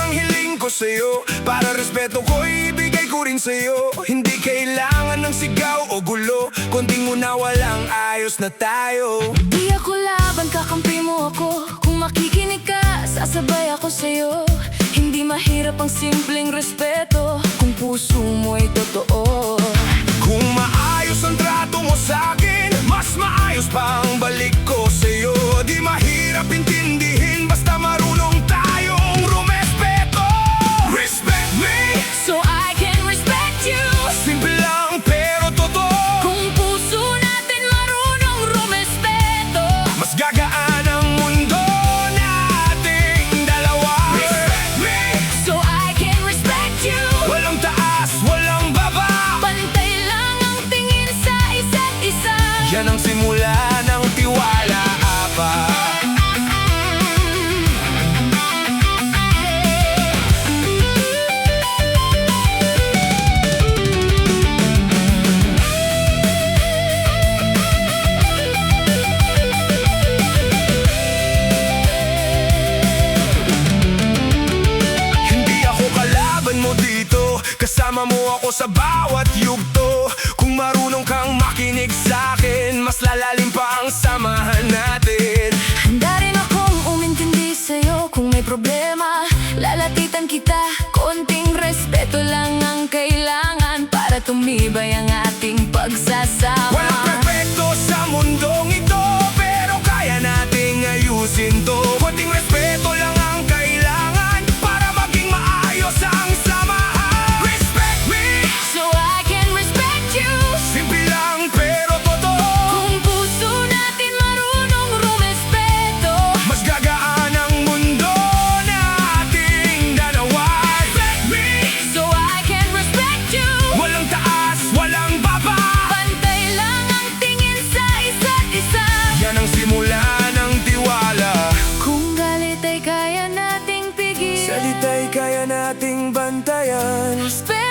ang hiling ko sa'yo, para respeto ko ibigay ko rin sa'yo. Hindi kailangan ng sigaw o gulo, konting unawa lang, ayos na tayo. Di ako laban, kakampi mo ako. Kung makikinig ka, sasabay ako sa'yo. Hindi mahirap ang simpleng respeto, kung puso mo'y totoo. Kung maayos ang trato mo sa'kin, mas maayos pa ang balik ko sa'yo. Di mahirap intindihin, basta marunong tayong rumespeto. Respect me, So I can respect you. simple lang pero totoo. Kung puso natin marunong rumespeto, Mas gagaan ang mundo nating dalawa. Respect me, so I can respect you. walang taas, walang baba. Pantay lang ang tingin sa isa't isa. Yan ang simula ng tiwala, apa. Hindi ako kalaban mo dito, kasama mo ako sa bawat yugto. Kung marunong kang makinig sa'kin, mas lalalim pa ang samahan natin. Handa rin akong umintindi sa'yo. Kung may problema, lalatitan kita. Konting respeto lang ang kailangan para tumibay ang ating pagsasama. Walang perfecto sa mundong ito, pero kaya nating ayusin to. Konting respeto lang ang kailangan para maging maayos ang samahan. Respect me, So I can respect you. simple lang pero totoo. Kung puso natin marunong rumespeto, Mas gagaan ang mundo nating dalawa. Respect me, so I can respect you. walang taas, walang baba. Pantay lang ang tingin sa isa't isa. Yan ang simula ng tiwala. Kung galit ay kaya nating pigil. Salita'y kaya nating bantayan. Respeto